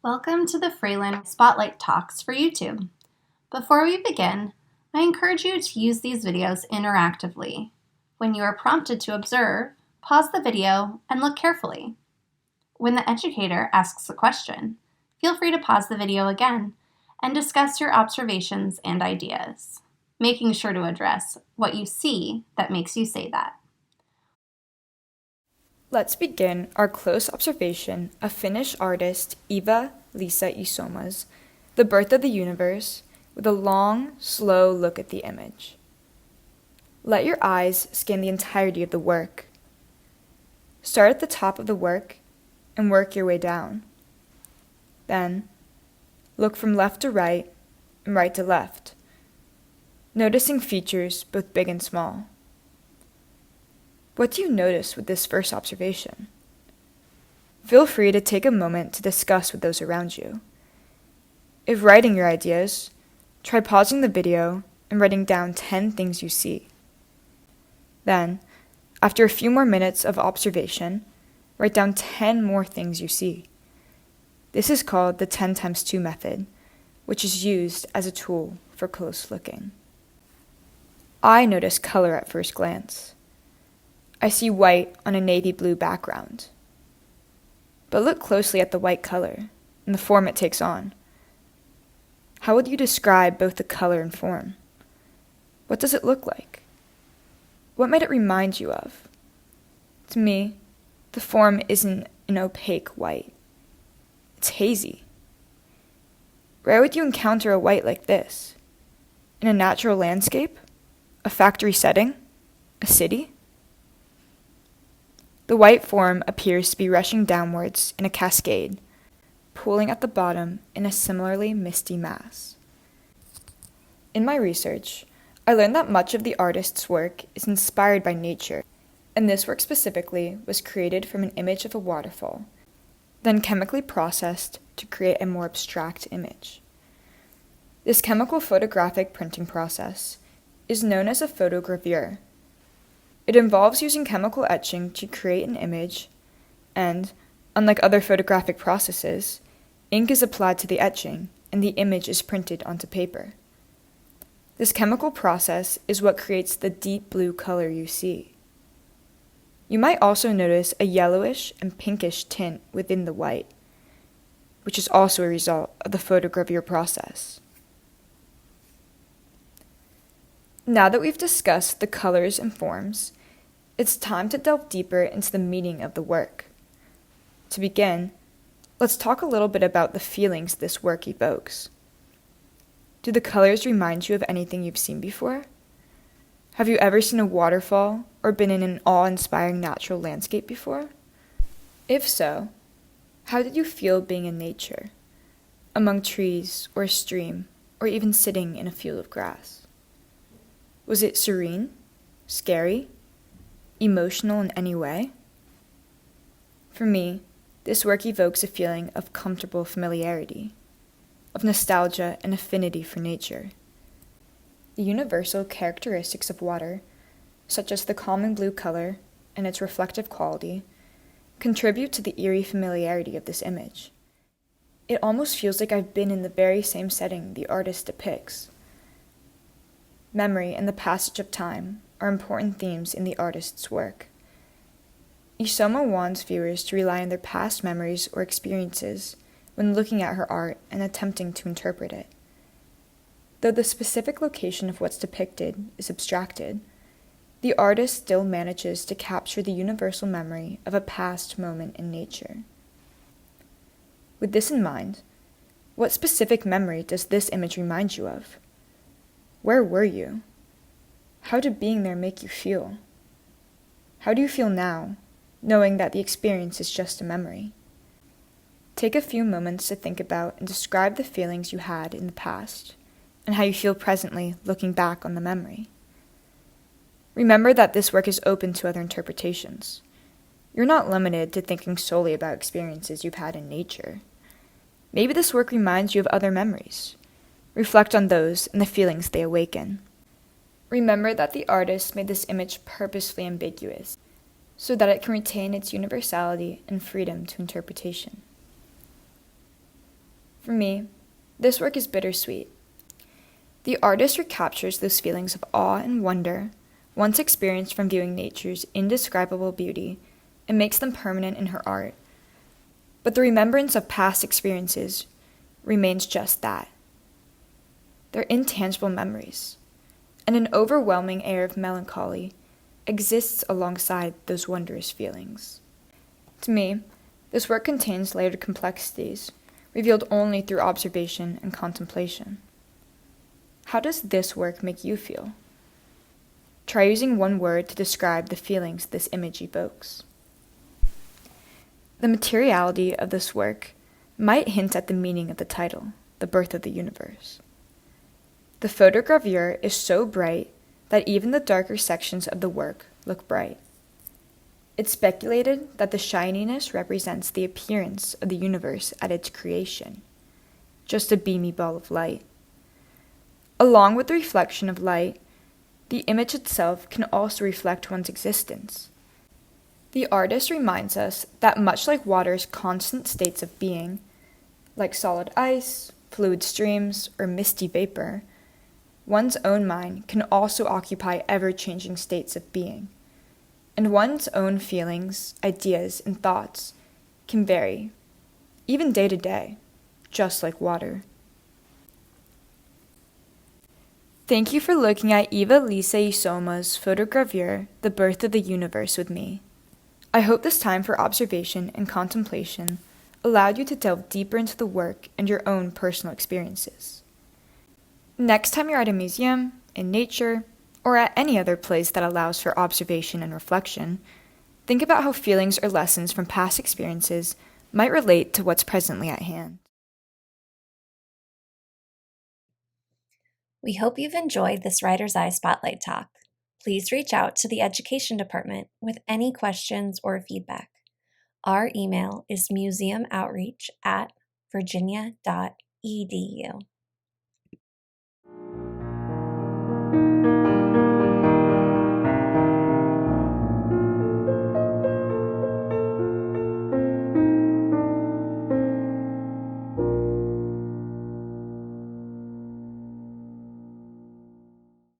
Welcome to the Fralin Spotlight Talks for YouTube. Before we begin, I encourage you to use these videos interactively. When you are prompted to observe, pause the video and look carefully. When the educator asks a question, feel free to pause the video again and discuss your observations and ideas, making sure to address what you see that makes you say that. Let's begin our close observation of Finnish artist Eeva-Liisa Isomaa's The Birth of the Universe with a long, slow look at the image. Let your eyes scan the entirety of the work. Start at the top of the work and work your way down. Then, look from left to right and right to left, noticing features both big and small. What do you notice with this first observation? Feel free to take a moment to discuss with those around you. If writing your ideas, try pausing the video and writing down 10 things you see. Then, after a few more minutes of observation, write down 10 more things you see. This is called the 10 times 2 method, which is used as a tool for close looking. I notice color at first glance. I see white on a navy blue background. But look closely at the white color and the form it takes on. How would you describe both the color and form? What does it look like? What might it remind you of? To me, the form isn't an opaque white. It's hazy. Where would you encounter a white like this? In a natural landscape? A factory setting? A city? The white form appears to be rushing downwards in a cascade, pooling at the bottom in a similarly misty mass. In my research, I learned that much of the artist's work is inspired by nature, and this work specifically was created from an image of a waterfall, then chemically processed to create a more abstract image. This chemical photographic printing process is known as a photo-gravure. It involves using chemical etching to create an image, and, unlike other photographic processes, ink is applied to the etching and the image is printed onto paper. This chemical process is what creates the deep blue color you see. You might also notice a yellowish and pinkish tint within the white, which is also a result of the photogravure process. Now that we've discussed the colors and forms, it's time to delve deeper into the meaning of the work. To begin, let's talk a little bit about the feelings this work evokes. Do the colors remind you of anything you've seen before? Have you ever seen a waterfall or been in an awe-inspiring natural landscape before? If so, how did you feel being in nature, among trees or a stream, or even sitting in a field of grass? Was it serene, scary, emotional in any way? For me, this work evokes a feeling of comfortable familiarity, of nostalgia and affinity for nature. The universal characteristics of water, such as the calming blue color and its reflective quality, contribute to the eerie familiarity of this image. It almost feels like I've been in the very same setting the artist depicts. Memory and the passage of time are important themes in the artist's work. Isomaa wants viewers to rely on their past memories or experiences when looking at her art and attempting to interpret it. Though the specific location of what's depicted is abstracted, the artist still manages to capture the universal memory of a past moment in nature. With this in mind, what specific memory does this image remind you of? Where were you? How did being there make you feel? How do you feel now, knowing that the experience is just a memory? Take a few moments to think about and describe the feelings you had in the past, and how you feel presently looking back on the memory. Remember that this work is open to other interpretations. You're not limited to thinking solely about experiences you've had in nature. Maybe this work reminds you of other memories. Reflect on those and the feelings they awaken. Remember that the artist made this image purposefully ambiguous, so that it can retain its universality and freedom to interpretation. For me, this work is bittersweet. The artist recaptures those feelings of awe and wonder once experienced from viewing nature's indescribable beauty and makes them permanent in her art. But the remembrance of past experiences remains just that. They're intangible memories, and an overwhelming air of melancholy exists alongside those wondrous feelings. To me, this work contains layered complexities, revealed only through observation and contemplation. How does this work make you feel? Try using one word to describe the feelings this image evokes. The materiality of this work might hint at the meaning of the title, The Birth of the Universe. The photo-gravure is so bright that even the darker sections of the work look bright. It's speculated that the shininess represents the appearance of the universe at its creation, just a beamy ball of light. Along with the reflection of light, the image itself can also reflect one's existence. The artist reminds us that much like water's constant states of being, like solid ice, fluid streams, or misty vapor, one's own mind can also occupy ever-changing states of being, and one's own feelings, ideas, and thoughts can vary, even day to day, just like water. Thank you for looking at Eeva-Liisa Isomaa's photo-gravure, The Birth of the Universe with me. I hope this time for observation and contemplation allowed you to delve deeper into the work and your own personal experiences. Next time you're at a museum, in nature, or at any other place that allows for observation and reflection, think about how feelings or lessons from past experiences might relate to what's presently at hand. We hope you've enjoyed this Writer's Eye Spotlight Talk. Please reach out to the Education Department with any questions or feedback. Our email is museumoutreach@virginia.edu.